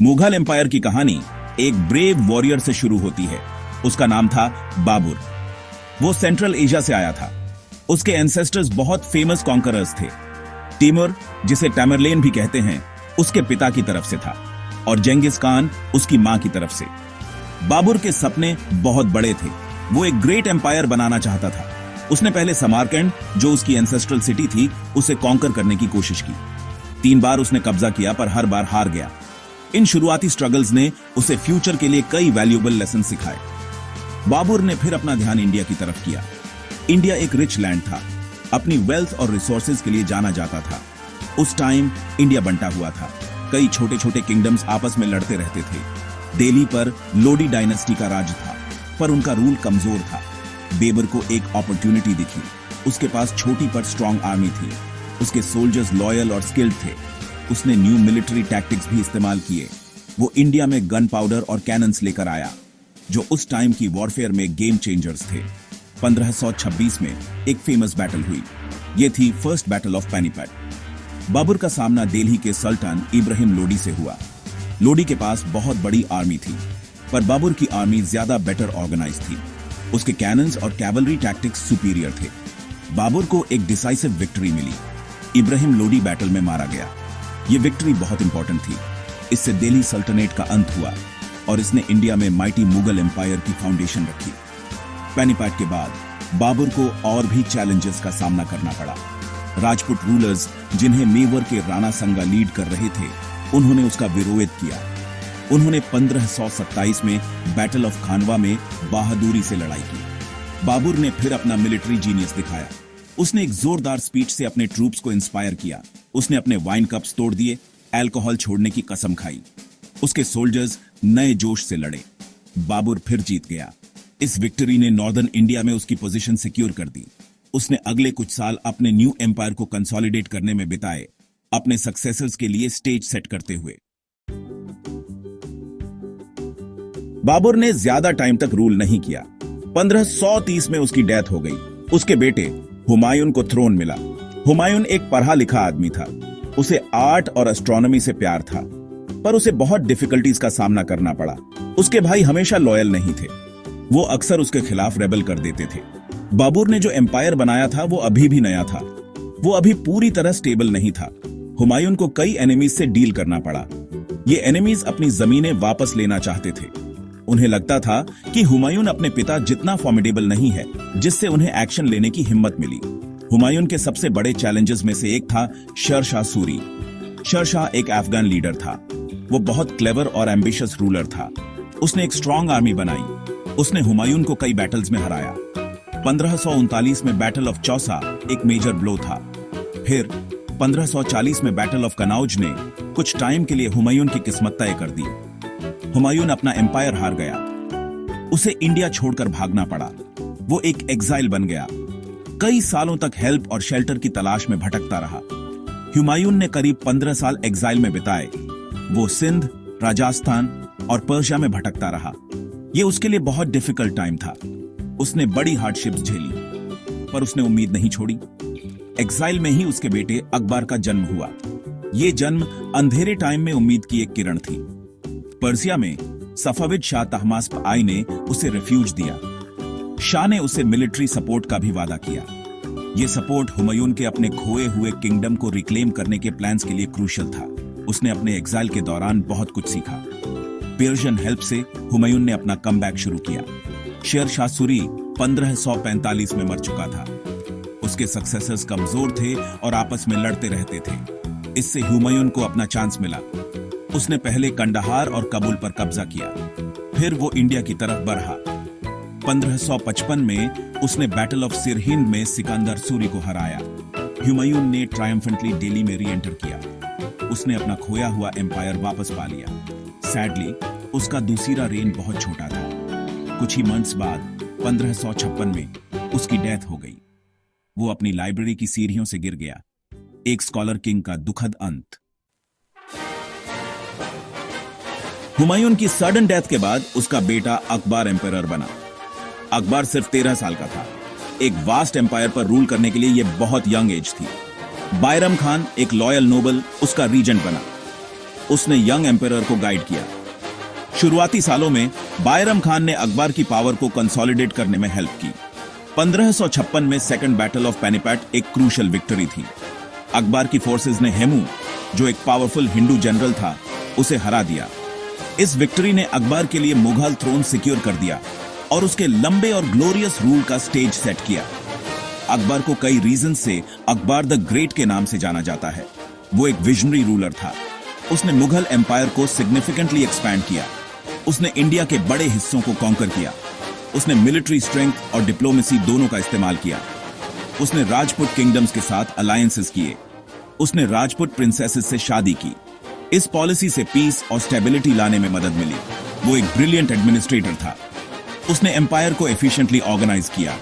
Mughal empire की कहानी एक ब्रेव वॉरियर से शुरू होती है। उसका नाम था बाबर। वो सेंट्रल एशिया से आया था। उसके एंसेस्टर्स बहुत फेमस कॉन्करर्स थे। तिमुर, जिसे टैमरलेन भी कहते हैं, उसके पिता की तरफ से था और जेंगिस खान उसकी मां की तरफ से। बाबर के सपने बहुत बड़े थे। वो एक ग्रेट एम्पायर बनाना चाहता था। उसने पहले समरकंद, जो उसकी एंसेस्ट्रल सिटी थी, उसे कॉन्कर करने की कोशिश की। 3 बार उसने कब्जा किया, पर हर बार हार गया। इन शुरुआती स्ट्रगल्स ने उसे फ्यूचर के लिए कई वैल्यूएबल लेसन सिखाए। बाबर ने फिर अपना ध्यान इंडिया की तरफ किया। इंडिया एक रिच लैंड था, अपनी वेल्थ और रिसोर्सेज के लिए जाना जाता था। उस टाइम इंडिया बंटा हुआ था। कई छोटे छोटे किंगडम्स आपस में लड़ते रहते थे। दिल्ली पर लोडी डायनेस्टी का राज था, पर उनका रूल कमजोर था। बाबर को एक अपॉर्चुनिटी दिखी। उसके पास छोटी पर स्ट्रांग आर्मी थी। उसके सोल्जर्स लॉयल और स्किल्ड थे। उसने न्यू मिलिट्री टैक्टिक्स भी इस्तेमाल किए। वो इंडिया में गन पाउडर और कैनन्स लेकर आया, जो उस टाइम की वॉरफेयर में गेम चेंजर्स थे। 1526 में एक फेमस बैटल हुई। ये थी first battle of Panipat. Babur का सामना दिल्ली के सुल्तान इब्राहिम लोडी से हुआ। लोडी के पास बहुत बड़ी आर्मी थी, पर बाबर की आर्मी ज्यादा बेटर ऑर्गेनाइज थी। उसके कैनन्स और कैवलरी टैक्टिक्स सुपीरियर थे। बाबर को एक डिसाइसिव विक्ट्री मिली। इब्राहिम लोडी बैटल में मारा गया। ये विक्ट्री बहुत इंपॉर्टेंट थी। इससे दिल्ली सल्तनत का अंत हुआ और इसने इंडिया में माइटी मुगल एम्पायर की फाउंडेशन रखी। पानीपत के बाद बाबर को और भी चैलेंजेस का सामना करना पड़ा। राजपूत रूलर्स, जिन्हें मेवाड़ के राणा संगा लीड कर रहे थे, उन्होंने उसका विरोध किया। उन्होंने 1527 में बैटल ऑफ खानवा में बहादुरी से लड़ाई की। बाबर ने फिर अपना मिलिट्री जीनियस दिखाया। उसने एक जोरदार स्पीच से अपने ट्रूप्स को इंस्पायर किया। उसने अपने वाइन कप्स तोड़ दिए, अल्कोहल छोड़ने की कसम खाई। उसके सोल्जर्स नए जोश से लड़े। बाबर फिर जीत गया। इस विक्ट्री ने नॉर्दर्न इंडिया में उसकी पोजीशन सिक्योर कर दी। उसने अगले कुछ साल अपने न्यू एम्पायर को कंसोलिडेट करने में बिताए, अपने सक्सेसर्स के लिए स्टेज सेट करते हुए। बाबर ने ज्यादा टाइम तक रूल नहीं किया। 1530 में उसकी डेथ हो गई। उसके बेटे हुमायूं को थ्रोन मिला। हुमायूं एक पढ़ा लिखा आदमी था। उसे आर्ट और एस्ट्रोनॉमी से प्यार था, पर उसे बहुत डिफिकल्टीज का सामना करना पड़ा। उसके भाई हमेशा लॉयल नहीं थे। वो अक्सर उसके खिलाफ रेबल कर देते थे। बाबर ने जो एम्पायर बनाया था वो अभी भी नया था। वो अभी पूरी तरह स्टेबल नहीं था। हुमायूं को कई एनिमीज से डील करना पड़ा। ये एनिमीज अपनी जमीनें वापस लेना चाहते थे। उन्हें लगता था कि हुमायूं अपने पिता जितना फॉर्मिडेबल नहीं है, जिससे उन्हें एक्शन लेने की हिम्मत मिली। हुमायूं के सबसे बड़े चैलेंजेस में से एक था शेर शाह सूरी। शेर शाह एक अफगान लीडर था। वो बहुत क्लेवर और एम्बिशियस रूलर था। उसने एक स्ट्रांग आर्मी बनाई। उसने हुमायूं को कई बैटल्स में हराया। 1539 में बैटल ऑफ चौसा एक मेजर ब्लो था। फिर 1540 में बैटल ऑफ कनौज ने कुछ टाइम के लिए हुमायूं की किस्मत तय कर दी। हुमायूं अपना एम्पायर हार गया। उसे इंडिया छोड़कर भागना पड़ा। वो एक एग्जाइल बन गया। कई सालों तक हेल्प और शेल्टर की तलाश में भटकता रहा। हुमायूं ने करीब 15 साल एग्जाइल में बिताए। वो सिंध, राजस्थान और पर्शिया में भटकता रहा। ये उसके लिए बहुत डिफिकल्ट टाइम था। उसने बड़ी हार्डशिप्स झेली, पर उसने उम्मीद नहीं छोड़ी। एग्जाइल में ही उसके बेटे अकबर का जन्म हुआ। ये जन्म अंधेरे टाइम में उम्मीद की एक किरण थी। पर्सिया में सफाविद शाह तहमास्प आई ने उसे रिफ्यूज दिया। शाह ने उसे मिलिट्री सपोर्ट का भी वादा किया। यह सपोर्ट हुमायूं के अपने खोए हुए किंगडम को रिक्लेम करने के प्लान्स के लिए क्रूशियल था। उसने अपने एग्जाइल के दौरान बहुत कुछ सीखा। पर्शियन हेल्प से हुमायूं ने अपना कमबैक शुरू किया। शेर शाह सूरी 1545 में मर चुका था। उसके सक्सेसर्स कमजोर थे और आपस में लड़ते रहते थे। इससे हुमायूं को अपना चांस मिला। उसने पहले कंडहार और काबुल पर कब्जा किया। फिर वो इंडिया की तरफ बढ़ा। 1555 में उसने बैटल ऑफ सिरहिंद में सिकंदर सूरी को हराया। हुमायूं ने ट्रायम्फेंटली दिल्ली में री एंटर किया। उसने अपना खोया हुआ एम्पायर वापस पा लिया। सैडली उसका दूसरा रेन बहुत छोटा था। कुछ ही मंथ्स बाद 1556 में उसकी डेथ हो गई। वो अपनी लाइब्रेरी की सीढ़ियों से गिर गया। एक स्कॉलर किंग का दुखद अंत। हुमायूं की सडन डेथ के बाद उसका बेटा अकबर एम्पायर बना। अकबर सिर्फ 13 साल का था। एक वास्ट एम्पायर पर रूल करने के लिए यह बहुत यंग एज थी। बायरम खान, एक लॉयल नोबल, उसका रीजेंट बना। उसने यंग एम्परर को गाइड किया। शुरुआती सालों में बायरम खान ने अकबर की पावर को कंसोलिडेट करने में हेल्प की। 1556 में सेकंड बैटल ऑफ पेनिपैट एक क्रूशियल विक्ट्री थी। अकबर की फोर्सेस ने हेमू, जो एक पावरफुल हिंदू जनरल था, उसे हरा दिया। इस विक्ट्री ने अकबर के लिए मुगल थ्रोन सिक्योर कर दिया और उसके लंबे और ग्लोरियस रूल का स्टेज सेट किया। अकबर को कई रीजन से अकबर द ग्रेट के नाम से जाना जाता है। वो एक विजनरी रूलर था। उसने मुगल एम्पायर को सिग्निफिकेंटली एक्सपैंड किया। उसने इंडिया के बड़े हिस्सों को कॉन्कर किया। उसने मिलिट्री स्ट्रेंथ और डिप्लोमेसी दोनों का इस्तेमाल किया। उसने राजपूत किंगडम्स के साथ अलायंसेस किए। उसने राजपूत प्रिंसेसेस से शादी की। इस पॉलिसी से पीस और स्टेबिलिटी लाने में मदद मिली। वो एक ब्रिलियंट एडमिनिस्ट्रेटर था। उसने एम्पायर को एफिशिएंटली ऑर्गेनाइज किया।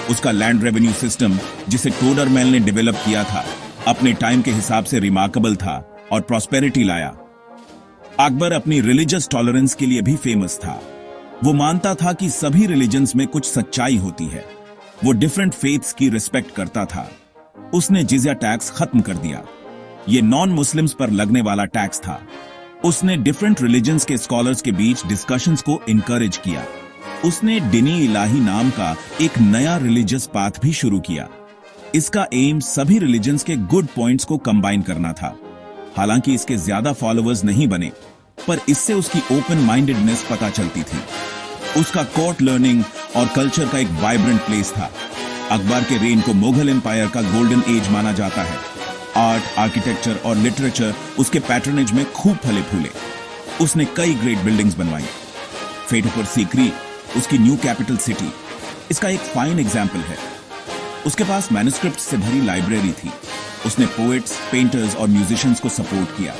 उसका लैंड रेवेन्यू सिस्टम, जिसे टोडरमैल ने डेवलप किया था, अपने टाइम के हिसाब से रिमार्केबल था और प्रॉस्पेरिटी लाया। अकबर अपनी रिलीजियस टॉलरेंस के लिए भी फेमस था। वो मानता था कि सभी रिलीजन्स में कुछ सच्चाई होती है। वो डिफरेंट फेथ्स की रिस्पेक्ट करता था। उसने जिज़िया टैक्स खत्म कर दिया। ये नॉन मुस्लिम्स पर लगने वाला टैक्स था। उसने डिफरेंट रिलीजन्स के स्कॉलर्स के बीच डिस्कशंस को इनकरेज किया। उसने दिनी इलाही नाम का एक नया रिलीजियस पाथ भी शुरू किया। इसका एम सभी रिलीजन्स के गुड पॉइंट्स को कंबाइन करना था। हालांकि इसके ज्यादा फॉलोअर्स नहीं बने, पर इससे उसकी ओपन माइंडेडनेस पता चलती थी। उसका कोर्ट लर्निंग और कल्चर का एक वाइब्रेंट प्लेस था। अकबर के रेन को मुगल एम्पायर का गोल्डन एज माना जाता है। आर्ट, आर्किटेक्चर और लिटरेचर उसके पैट्रनेज में खूब फले फूले। उसने कई ग्रेट बिल्डिंग्स बनवाई। फेटपुर सीकरी उसकी न्यू कैपिटल सिटी इसका एक फाइन एग्जाम्पल है। उसके पास मैन्युस्क्रिप्ट से भरी लाइब्रेरी थी। उसने पोएट्स, पेंटर्स और म्यूजिशियंस को सपोर्ट किया।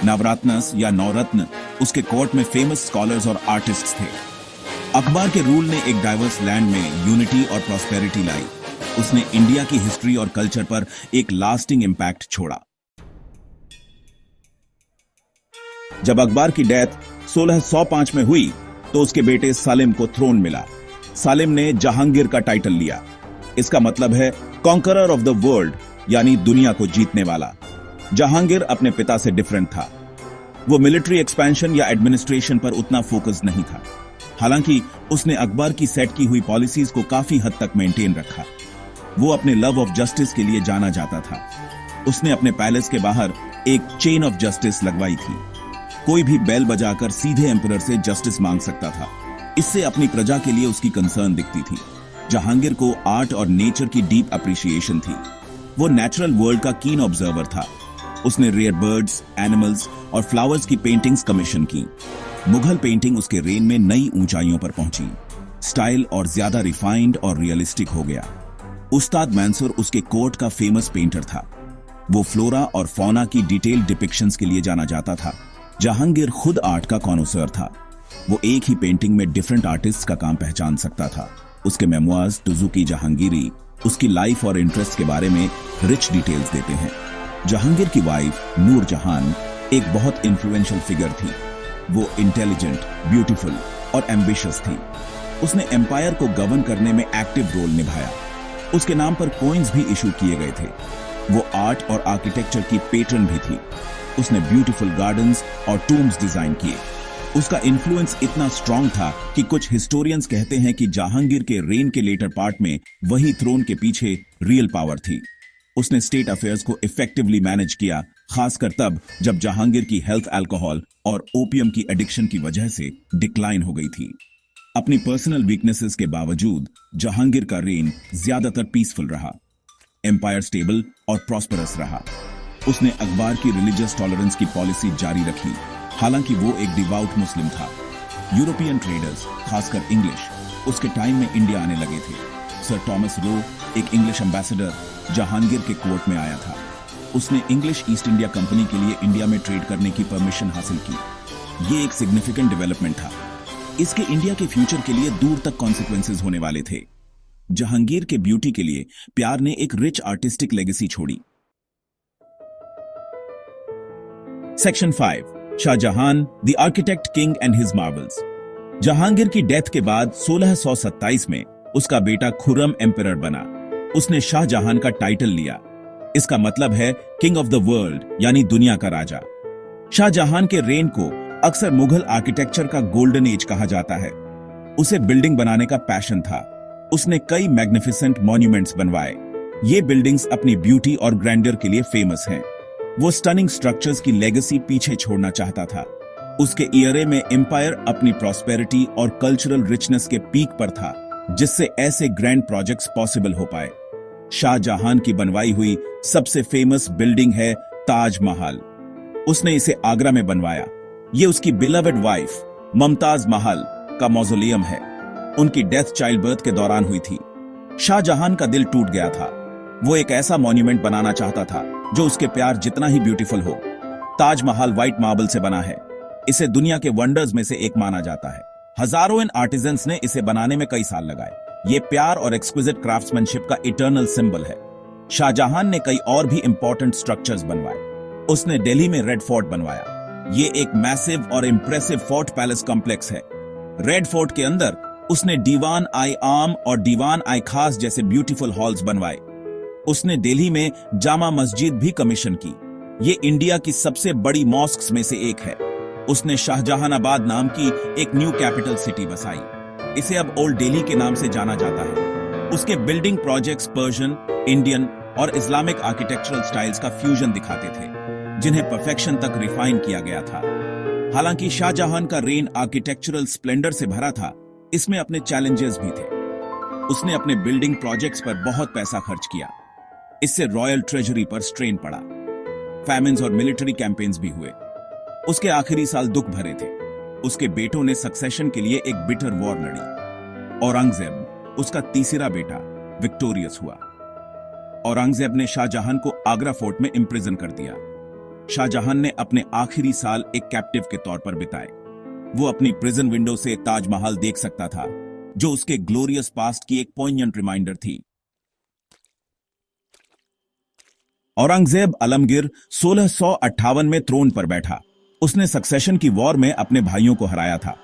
नवरत्नस या नवरत्न उसके कोर्ट में फेमस स्कॉलर्स और आर्टिस्ट्स थे। अकबर के रूल ने एक डाइवर्स लैंड में यूनिटी और प्रॉस्पेरिटी लाई। उसने इंडिया की हिस्ट्री और कल्चर पर एक लास्टिंग इंपैक्ट छोड़ा। जब अकबर की डेथ 1605 में हुई तो उसके बेटे सालिम को थ्रोन मिला। सालिम ने जहांगीर का टाइटल लिया। इसका मतलब है कॉन्करर ऑफ द वर्ल्ड, यानी दुनिया को जीतने वाला। जहांगीर अपने पिता से डिफरेंट था। वो मिलिट्री एक्सपेंशन या एडमिनिस्ट्रेशन पर उतना फोकस नहीं था। हालांकि उसने अकबर की सेट की हुई पॉलिसीज को काफी हद तक मेंटेन रखा। वो अपने लव ऑफ जस्टिस के लिए जाना जाता था। उसने अपने पैलेस के बाहर एक चेन ऑफ जस्टिस लगवाई थी। कोई भी बेल बजाकर सीधे एम्परर से जस्टिस मांग सकता था। इससे अपनी प्रजा के लिए उसकी कंसर्न दिखती थी। जहांगीर को आर्ट और नेचर की डीप अप्रिसिएशन थी। वो नेचुरल वर्ल्ड का कीन ऑब्जर्वर था। उसने रेयर बर्ड्स, एनिमल्स और फ्लावर्स की पेंटिंग्स कमीशन की। मुगल पेंटिंग उसके रेन में नई ऊंचाइयों पर पहुंची। स्टाइल और ज्यादा रिफाइंड और रियलिस्टिक हो गया। उस्ताद मंसूर उसके कोर्ट का फेमस पेंटर था। वो फ्लोरा और फौना की डिटेल डिपिक्शंस के लिए जाना जाता था। जहांगीर खुद आर्ट का कॉनोसर था। वो एक ही पेंटिंग में डिफरेंट आर्टिस्ट्स का काम पहचान सकता था। उसके मेमोइर्स टुजुकी जहांगीरी उसकी लाइफ और इंटरेस्ट के बारे में रिच डिटेल्स देते हैं। जहांगीर की वाइफ नूर जहान एक बहुत इन्फ्लुएंशियल फिगर थी। वो इंटेलिजेंट, ब्यूटीफुल और एम्बिशियस थी। उसने एम्पायर को गवर्न करने में एक्टिव रोल निभाया। उसके नाम पर कॉइन्स भी इशू किए गए थे। वो आर्ट और आर्किटेक्चर की पेट्रन भी थी। उसने ब्यूटीफुल गार्डन्स और टूम्स डिजाइन किए। उसका इन्फ्लुएंस इतना स्ट्रांग था कि कुछ हिस्टोरियंस कहते हैं कि जहांगीर के रेन के लेटर पार्ट में वही थ्रोन के पीछे रियल पावर थी। उसने स्टेट अफेयर्स को इफेक्टिवली मैनेज किया, खासकर तब जब जहांगीर की हेल्थ अल्कोहल और ओपियम की एडिक्शन की वजह से डिक्लाइन हो गई थी। अपनी पर्सनल वीकनेसेस के बावजूद जहांगीर का रेन ज्यादातर पीसफुल रहा। एम्पायर स्टेबल और प्रॉस्परस रहा। उसने अकबर की रिलीजियस टॉलरेंस की पॉलिसी जारी रखी। हालांकि वो एक डिवाउट मुस्लिम था। यूरोपियन ट्रेडर्स, खासकर इंग्लिश, उसके टाइम में इंडिया आने लगे थे। सर टॉमस रो, एक इंग्लिश एम्बेसडर, जहांगीर के कोर्ट में आया था। उसने इंग्लिश ईस्ट इंडिया कंपनी के लिए इंडिया में ट्रेड करने की परमिशन हासिल की। ये एक सिग्निफिकेंट डेवलपमेंट था। इसके इंडिया के फ्यूचर के लिए दूर तक कॉन्सिक्वेंसेस होने वाले थे। जहांगीर के ब्यूटी के लिए प्यार ने एक रिच आर्टिस्टिक लेगेसी छोड़ी। Section 5, Shahjahan, the architect king and his marvels. Jahangir की डेथ के बाद 1627 में उसका बेटा खुर्रम एम्परर बना। उसने शाहजहां का टाइटल लिया। इसका मतलब है किंग ऑफ द वर्ल्ड, यानी दुनिया का राजा। शाहजहां के रेन को अक्सर मुगल आर्किटेक्चर का गोल्डन एज कहा जाता है। उसे बिल्डिंग बनाने का पैशन था। उसने कई मैग्निफिसेंट मॉन्यूमेंट्स बनवाए। ये बिल्डिंग्स अपनी ब्यूटी और ग्रैंडर के लिए फेमस हैं। वो स्टनिंग स्ट्रक्चर्स की लेगेसी पीछे छोड़ना चाहता था। उसके ईरे में एम्पायर अपनी प्रॉस्पेरिटी और कल्चरल रिचनेस के पीक पर था, जिससे ऐसे ग्रैंड प्रोजेक्ट्स पॉसिबल हो पाए। शाहजहां की बनवाई हुई सबसे फेमस बिल्डिंग है ताजमहल। उसने इसे आगरा में बनवाया। ये उसकी बिलवेड वाइफ मुमताज महल का मौजोलियम है। उनकी डेथ चाइल्ड बर्थ के दौरान हुई थी। शाहजहां का दिल टूट गया था। वो एक ऐसा मॉन्यूमेंट बनाना चाहता था जो उसके प्यार जितना ही ब्यूटीफुल हो। ताजमहल व्हाइट मार्बल से बना है। इसे दुनिया के वंडर्स में से एक माना जाता है। हजारों इन आर्टिजन्स ने इसे बनाने में कई साल लगाए। ये प्यार और एक्सक्विजिट क्राफ्ट्समैनशिप का इटर्नल सिंबल है। शाहजहां ने कई और भी इंपॉर्टेंट स्ट्रक्चर्स बनवाए। उसने दिल्ली में रेड फोर्ट बनवाया। ये एक मैसिव और इंप्रेसिव फोर्ट पैलेस कॉम्प्लेक्स है। रेड फोर्ट के अंदर उसने दीवान आई आम और दीवान आई खास जैसे ब्यूटीफुल हॉल्स बनवाए। उसने दिल्ली में जामा मस्जिद भी कमीशन की। ये इंडिया की सबसे बड़ी मॉस्क्स में से एक है। उसने शाहजहानाबाद नाम की एक न्यू कैपिटल सिटी बसाई। इसे अब ओल्ड दिल्ली के नाम से जाना जाता है। उसके बिल्डिंग प्रोजेक्ट्स पर्शियन, इंडियन और इस्लामिक आर्किटेक्चरल स्टाइल्स का फ्यूजन दिखाते थे, जिन्हें परफेक्शन तक रिफाइन किया गया था। हालांकि शाहजहां का रेन आर्किटेक्चरल स्प्लेंडर से भरा था, इसमें अपने चैलेंजेस भी थे। उसने अपने बिल्डिंग प्रोजेक्ट्स पर बहुत पैसा खर्च किया। इससे रॉयल ट्रेजरी पर स्ट्रेन पड़ा। फैमिन्स और मिलिट्री कैंपेन्स भी हुए। उसके आखिरी साल दुख भरे थे। उसके बेटों ने सक्सेशन के लिए एक बिटर वॉर लड़ी। औरंगजेब, उसका तीसरा बेटा, विक्टोरियस हुआ। औरंगजेब ने शाहजहां को आगरा फोर्ट में इम्प्रिजन कर दिया। शाहजहां ने अपने आखिरी साल एक कैप्टिव के तौर पर बिताए। वो अपनी प्रिजन विंडो से ताजमहल देख सकता था, जो उसके ग्लोरियस पास्ट की एक पॉइग्नेंट रिमाइंडर थी। औरंगजेब आलमगीर 1658 में थ्रोन पर बैठा। उसने सक्सेशन की वॉर में अपने भाइयों को हराया था।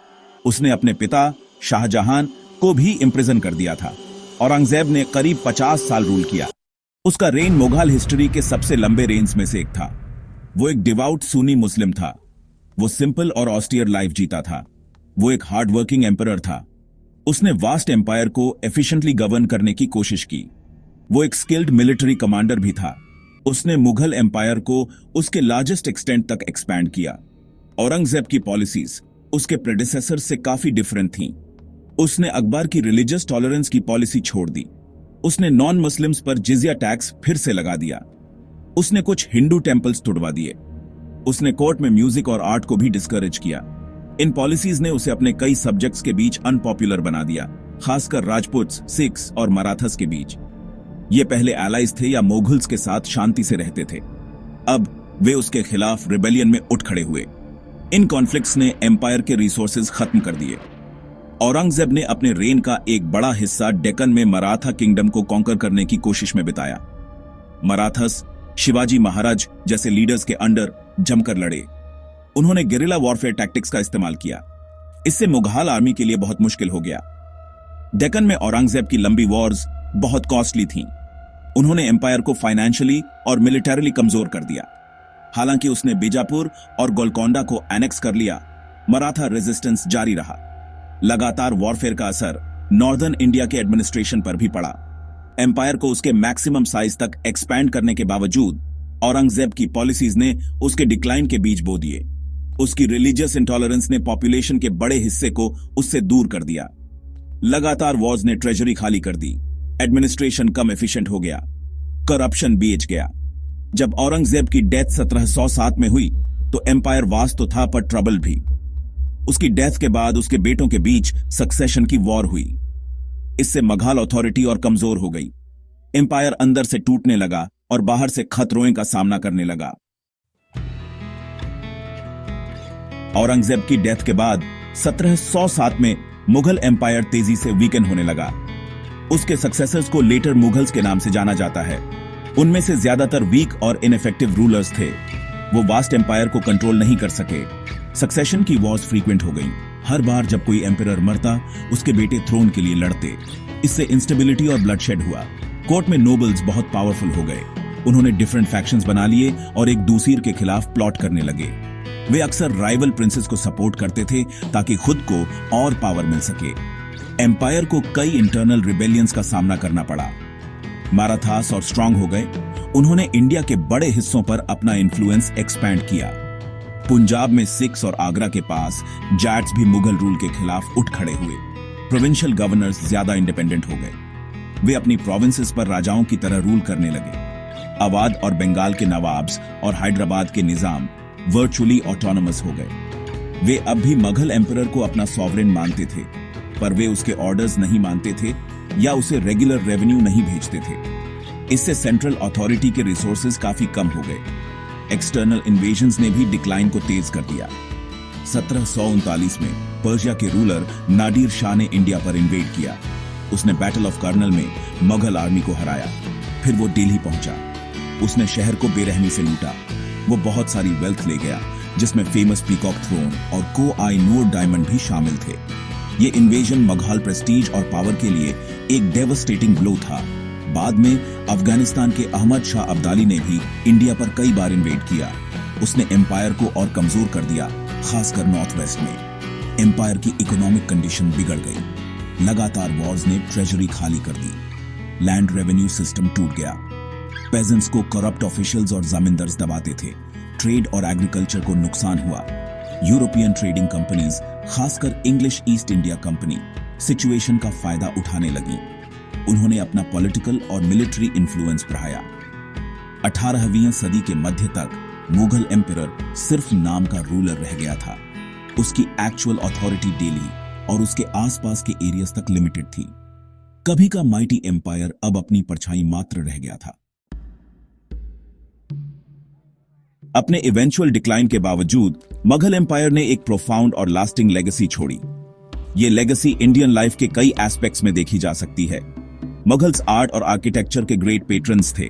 उसने अपने पिता शाहजहां को भी इम्प्रिजन कर दिया था। औरंगजेब ने करीब 50 साल रूल किया। उसका रेन मुगल हिस्ट्री के सबसे लंबे रेन्स में से एक था। वो एक डिवाउट सुन्नी मुस्लिम था। वो सिंपल और ऑस्टियर लाइफ जीता था। वो एक हार्ड वर्किंग एम्परर था। उसने वास्ट एम्पायर को एफिशिएंटली गवर्न करने की कोशिश की। वो एक स्किल्ड मिलिट्री कमांडर भी था। उसने मुगल एम्पायर को उसके लार्जेस्ट एक्सटेंट तक एक्सपैंड किया। औरंगजेब की पॉलिसीज उसके प्रेडिसेसर से काफी डिफरेंट थीं। उसने अकबर की रिलीजियस टॉलरेंस की पॉलिसी छोड़ दी। उसने नॉन मुस्लिम्स पर जिजिया टैक्स फिर से लगा दिया। उसने कुछ हिंदू टेम्पल्स तुड़वा दिए। उसने कोर्ट में म्यूजिक और आर्ट को भी डिस्करेज किया। इन पॉलिसीज ने उसे अपने कई सब्जेक्ट्स के बीच अनपॉपुलर बना दिया, खासकर राजपूत्स, सिख्स और मराठास के बीच। ये पहले एलाइज थे या मोगल्स के साथ शांति से रहते थे। अब वे उसके खिलाफ रिबेलियन में उठ खड़े हुए। इन कॉन्फ्लिक्ट्स ने एम्पायर के रिसोर्सेज खत्म कर दिए। औरंगजेब ने अपने रेन का एक बड़ा हिस्सा डेक्कन में मराठा किंगडम को कॉन्कर करने की कोशिश में बिताया। मराठास शिवाजी महाराज जैसे लीडर्स के अंडर जमकर लड़े। उन्होंने गेरिला वॉरफेयर टैक्टिक्स का इस्तेमाल किया। इससे मुगल आर्मी के लिए बहुत मुश्किल हो गया। डेक्कन में औरंगजेब की लंबी वॉर्स बहुत कॉस्टली थीं। उन्होंने एम्पायर को फाइनेंशियली और मिलिटरीली कमजोर कर दिया। हालांकि उसने बीजापुर और गोलकोंडा को एनेक्स कर लिया, मराठा रेजिस्टेंस जारी रहा। लगातार वॉरफेयर का असर नॉर्दर्न इंडिया के एडमिनिस्ट्रेशन पर भी पड़ा। एम्पायर को उसके मैक्सिमम साइज तक एक्सपैंड करने के बावजूद औरंगजेब की पॉलिसीज ने उसके डिक्लाइन के बीज बो दिए। उसकी रिलीजियस इंटॉलरेंस ने पॉपुलेशन के बड़े हिस्से को उससे दूर कर दिया। लगातार वॉर्स ने ट्रेजरी खाली कर दी। एडमिनिस्ट्रेशन कम एफिशिएंट हो गया। करप्शन बीच गया। जब औरंगजेब की डेथ 1707 में हुई तो एम्पायर वास्ट तो था, पर ट्रबल भी। उसकी डेथ के बाद उसके बेटों के बीच सक्सेशन की वॉर हुई। इससे मुगल अथॉरिटी और कमजोर हो गई। एम्पायर अंदर से टूटने लगा और बाहर से खतरों का सामना करने लगा। औरंगजेब की डेथ के बाद 1707 में मुगल एम्पायर तेजी से वीकन होने लगा। उसके सक्सेसर्स को लेटर मुगल्स के नाम से जाना जाता है। उनमें से ज्यादातर वीक और इनफेक्टिव रूलर्स थे। वो वास्ट एम्पायर को कंट्रोल नहीं कर सके। सक्सेशन की वॉर्स फ्रीक्वेंट हो गई। हर बार जब कोई एम्परर मरता, उसके बेटे थ्रोन के लिए लड़ते। इससे इंस्टेबिलिटी और ब्लडशेड हुआ। कोर्ट में नोबल्स बहुत पावरफुल हो गए। उन्होंने डिफरेंट फैक्शंस बना लिए और एक दूसरे के खिलाफ प्लॉट करने लगे। वे अक्सर राइवल प्रिंसेस को सपोर्ट करते थे ताकि खुद को और पावर मिल सके। एम्पायर को कई इंटरनल रिबेलियंस का सामना करना पड़ा। माराठास और स्ट्रांग हो गए। उन्होंने इंडिया के बड़े हिस्सों पर अपना इन्फ्लुएंस एक्सपैंड किया। पंजाब में सिख्स और आगरा के पास जाट्स भी मुगल रूल के खिलाफ उठ खड़े हुए। प्रोविंशियल गवर्नर्स ज्यादा इंडिपेंडेंट हो गए। वे अपनी प्रोविंसेस पर राजाओं की तरह रूल करने लगे। अवध और बंगाल के नवाब्स और हैदराबाद के निजाम वर्चुअली ऑटोनोमस हो गए। वे अब भी मुगल एम्परर को अपना सॉवरेन मानते थे, पर वे उसके ऑर्डर्स नहीं मानते थे या उसे रेगुलर रेवेन्यू नहीं भेजते थे। इससे सेंट्रल अथॉरिटी के रिसोर्सेज काफी कम हो गए। एक्सटर्नल इन्वेजन्स ने भी डिक्लाइन को तेज कर दिया। 1739 में पर्शिया के रूलर नादिर शाह ने इंडिया पर इन्वेड किया। उसने बैटल ऑफ कर्नल में मुगल आर्मी को हराया। फिर वो दिल्ली पहुंचा। उसने शहर को बेरहमी से लूटा। वो बहुत सारी वेल्थ ले गया, जिसमें फेमस पीकॉक थ्रोन और को-आई-नूर डायमंड भी शामिल थे। ये इन्वेजन मुगल प्रेस्टीज और पावर के लिए एक डेवास्टेटिंग ब्लो था। बाद में अफगानिस्तान के अहमद शाह अब्दाली ने भी इंडिया पर कई बार इन्वेड किया। उसने एम्पायर को और कमजोर कर दिया, खासकर नॉर्थ वेस्ट में। एम्पायर की इकोनॉमिक कंडीशन बिगड़ गई। लगातार वॉर्स ने ट्रेजरी खाली कर दी। लैंड रेवेन्यू सिस्टम टूट गया। पेजेंट्स को करप्ट ऑफिशियल्स और जमींदार्स दबाते थे। ट्रेड और एग्रीकल्चर को नुकसान हुआ। यूरोपियन ट्रेडिंग कंपनीज, खासकर English east India company, situation का फायदा उठाने लगी। उन्होंने अपना पॉलिटिकल और मिलिट्री इन्फ्लुएंस बढ़ाया। 18वीं सदी के मध्य तक मुगल एम्परर सिर्फ नाम का रूलर रह गया था। उसकी एक्चुअल अथॉरिटी दिल्ली और उसके आसपास के एरियाज तक लिमिटेड थी। कभी का माइटी एम्पायर अब अपनी परछाई मात्र रह गया था। अपने इवेंचुअल डिक्लाइन के बावजूद मुगल एम्पायर ने एक प्रोफाउंड और लास्टिंग लेगेसी छोड़ी। ये लेगेसी इंडियन लाइफ के कई एस्पेक्ट्स में देखी जा सकती है। मुगल्स आर्ट और आर्किटेक्चर के ग्रेट पेट्रन्स थे।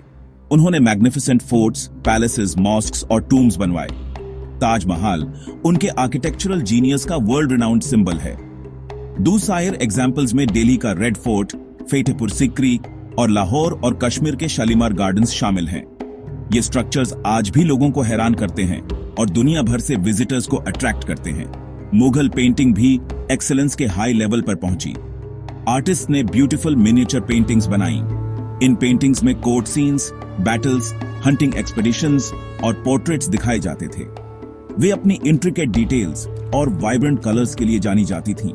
उन्होंने मैग्निफिसेंट फोर्ट्स, पैलेसेस, मॉस्क्स और टूम्स बनवाए। ताजमहल उनके आर्किटेक्चरल जीनियस का वर्ल्ड रिनाउंड सिंबल है। दूसरे एग्जाम्पल्स में दिल्ली का रेड फोर्ट, फतेहपुर सिकरी और लाहौर और कश्मीर के शालीमार गार्डन्स शामिल हैं। ये स्ट्रक्चर्स आज भी लोगों को हैरान करते हैं और दुनिया भर से विजिटर्स को अट्रैक्ट करते हैं। मुगल पेंटिंग भी एक्सेलेंस के हाई लेवल पर पहुंची। आर्टिस्ट ने ब्यूटीफुल मिनिएचर पेंटिंग्स बनाई। इन पेंटिंग्स में court scenes, battles, hunting expeditions और पोर्ट्रेट्स दिखाए जाते थे। वे अपनी इंट्रिकेट डिटेल्स और वाइब्रेंट कलर्स के लिए जानी जाती थीं।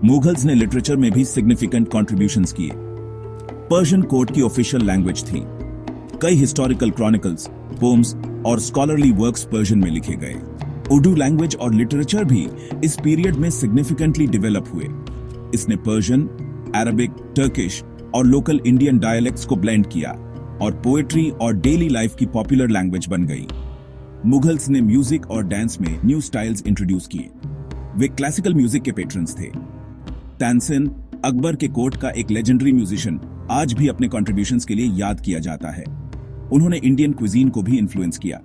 मुगल्स ने लिटरेचर में भी सिग्निफिकेंट कॉन्ट्रीब्यूशंस किए। पर्शियन कोर्ट की ऑफिशियल लैंग्वेज थी। कई हिस्टोरिकल क्रॉनिकल्स, पोम्स और स्कॉलरली वर्क्स पर्शियन में लिखे गए। उर्दू लैंग्वेज और लिटरेचर भी इस पीरियड में सिग्निफिकेंटली डेवलप हुए। इसने पर्शियन, अरबिक, टर्किश और लोकल इंडियन डायलेक्ट्स को ब्लेंड किया और पोएट्री और डेली लाइफ की पॉपुलर लैंग्वेज बन गई। मुगल्स ने म्यूजिक और डांस में न्यू स्टाइल्स इंट्रोड्यूस किए। वे क्लासिकल म्यूजिक के पेट्रन्स थे। तानसेन, अकबर के कोर्ट का एक लेजेंडरी म्यूजिशियन, आज भी अपने कॉन्ट्रीब्यूशंस के लिए याद किया जाता है। उन्होंने इंडियन क्विजीन को भी इन्फ्लुएंस किया।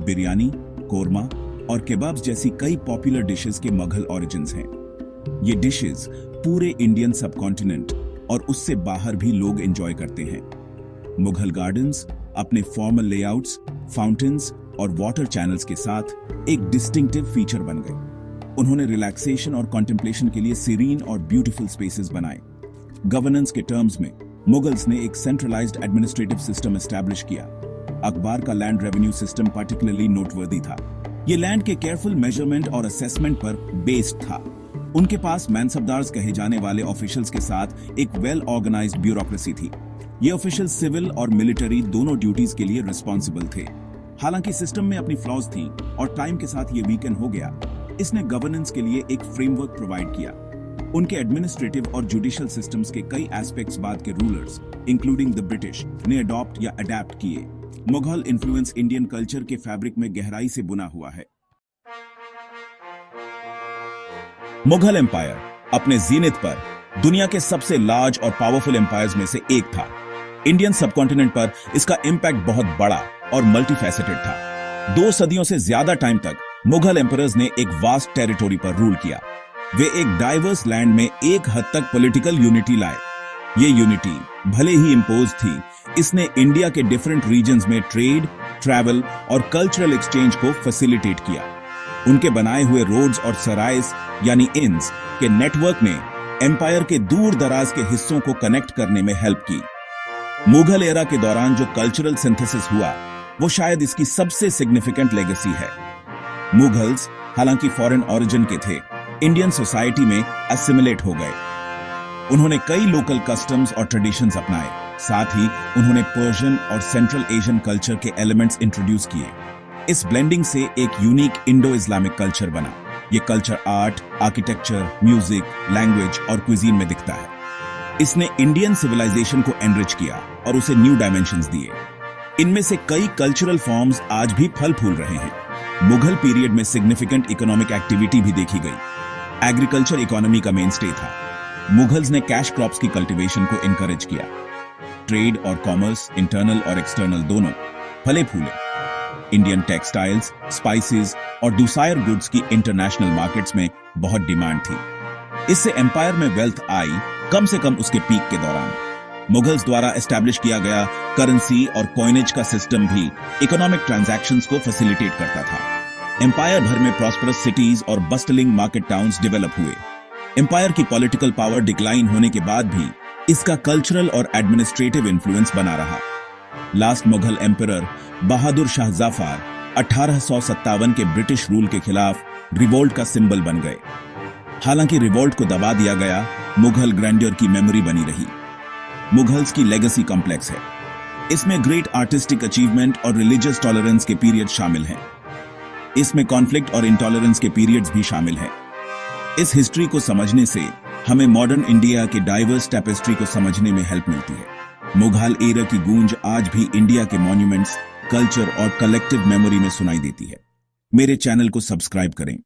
बिरयानी, कोरमा और केबाब्स जैसी कई पॉपुलर डिशेस के मुगल ओरिजिन्स हैं। ये डिशेस पूरे इंडियन सबकॉन्टिनेंट और उससे बाहर भी लोग एंजॉय करते हैं। मुगल गार्डन्स अपने फॉर्मल लेआउट्स, फाउंटेन्स और वाटर चैनल्स के साथ एक डिस्टिंक्टिव फीचर बन गए। उन्होंने रिलैक्सेशन और कॉन्टेम्पलेशन के लिए सीरीन और ब्यूटीफुल स्पेसेस बनाए। गवर्नेंस के टर्म्स में मुगल्स ने एक सेंट्रलाइज्ड एडमिनिस्ट्रेटिव सिस्टम एस्टैब्लिश किया। अकबर का land revenue system particularly noteworthy था। ये लैंड के केयरफुल मेजरमेंट और असेसमेंट पर बेस्ड था। उनके पास मैनसबदार्स कहे जाने वाले ऑफिशियल्स के साथ एक वेल ऑर्गेनाइज्ड ब्यूरोक्रेसी थी। ये ऑफिशियल सिविल और मिलिट्री दोनों ड्यूटीज के लिए रिस्पॉन्सिबल थे। हालांकि सिस्टम में अपनी फ्लॉज थी और टाइम के साथ ये वीकन हो गया। इसने गवर्नेंस के लिए एक फ्रेमवर्क प्रोवाइड किया। उनके एडमिनिस्ट्रेटिव और जुडिशियल सिस्टम्स के कई एस्पेक्ट्स बाद के रूलर्स, इंक्लूडिंग द ब्रिटिश, ने अडॉप्ट या अडेप्ट किए। मुगल इन्फ्लुएंस इंडियन कल्चर के फैब्रिक में गहराई से बुना हुआ है। मुगल एम्पायर अपने जीनित पर दुनिया के सबसे लार्ज और पावरफुल एम्पायर्स में से एक था। इंडियन सबकॉन्टिनेंट पर इसका इंपैक्ट बहुत बड़ा और मल्टीफैसेटेड था। 2 सदियों से ज्यादा टाइम तक मुगल एम्परर्स ने एक वास्ट टेरिटोरी पर रूल किया। वे एक डाइवर्स लैंड में एक हद तक पॉलिटिकल यूनिटी लाए। ये यूनिटी भले ही इंपोज थी, इसने इंडिया के डिफरेंट रीजन्स में ट्रेड, ट्रैवल और कल्चरल एक्सचेंज को फैसिलिटेट किया। उनके बनाए हुए रोड्स और सराइस यानी इन्स के नेटवर्क ने एम्पायर के दूर दराज के हिस्सों को कनेक्ट करने में हेल्प की। मुगल एरा के दौरान जो कल्चरल सिंथेसिस हुआ वो शायद इसकी सबसे सिग्निफिकेंट लेगेसी है। मुगल्स हालांकि फॉरेन ओरिजिन के थे, इंडियन सोसाइटी में असिमिलेट हो गए। उन्होंने कई लोकल कस्टम्स और ट्रेडिशंस अपनाए, साथ ही उन्होंने पर्शियन और सेंट्रल एशियन कल्चर के एलिमेंट्स इंट्रोड्यूस किए। इस ब्लेंडिंग से एक यूनिक इंडो इस्लामिक कल्चर बना। ये culture art, architecture, music, language और क्विजीन में दिखता है। इसने इंडियन सिविलाइजेशन को एनरिच किया और उसे न्यू डायमेंशंस दिए। इनमें से कई कल्चरल फॉर्म्स आज भी फल फूल रहे हैं। मुगल पीरियड में सिग्निफिकेंट इकोनॉमिक एक्टिविटी भी देखी गई। एग्रीकल्चर इकोनॉमी का मेनस्टे था। मुगल्स ने कैश क्रॉप्स की कल्टीवेशन को इनकरेज किया। ट्रेड और कॉमर्स, इंटरनल और एक्सटर्नल दोनों फले फूले। इंडियन टेक्सटाइल्स, स्पाइसेस और डुसायर गुड्स की इंटरनेशनल मार्केट्स में बहुत डिमांड थी। इससे एम्पायर में वेल्थ आई, कम से कम उसके पीक के दौरान। मुगल्स द्वारा एस्टैब्लिश किया गया करेंसी और कॉइनेज का सिस्टम भी इकोनॉमिक ट्रांजैक्शंस को फैसिलिटेट करता था। एम्पायर भर में प्रॉस्परस सिटीज और बस्टलिंग मार्केट टाउन्स डेवलप हुए। एम्पायर की पॉलिटिकल पावर डिक्लाइन होने के बाद भी इसका कल्चरल और एडमिनिस्ट्रेटिव इन्फ्लुएंस बना रहा। लास्ट मुगल एम्परर बहादुर शाह जफर 1857 के ब्रिटिश रूल के खिलाफ रिवोल्ट का सिंबल बन गए। हालांकि रिवोल्ट को दबा दिया गया, मुगल ग्रैंडियर की मेमोरी बनी रही। मुगल्स की लेगेसी कॉम्प्लेक्स है। इसमें ग्रेट आर्टिस्टिक अचीवमेंट और रिलीजियस टॉलरेंस के पीरियड शामिल हैं। इसमें कॉन्फ्लिक्ट और इंटॉलरेंस के पीरियड्स भी शामिल हैं। इस हिस्ट्री को समझने से हमें मॉडर्न इंडिया के डाइवर्स टेपेस्ट्री को समझने में हेल्प मिलती है। मुगल एरा की गूंज आज भी इंडिया के मॉन्यूमेंट्स, कल्चर और कलेक्टिव मेमोरी में सुनाई देती है। मेरे चैनल को सब्सक्राइब करें।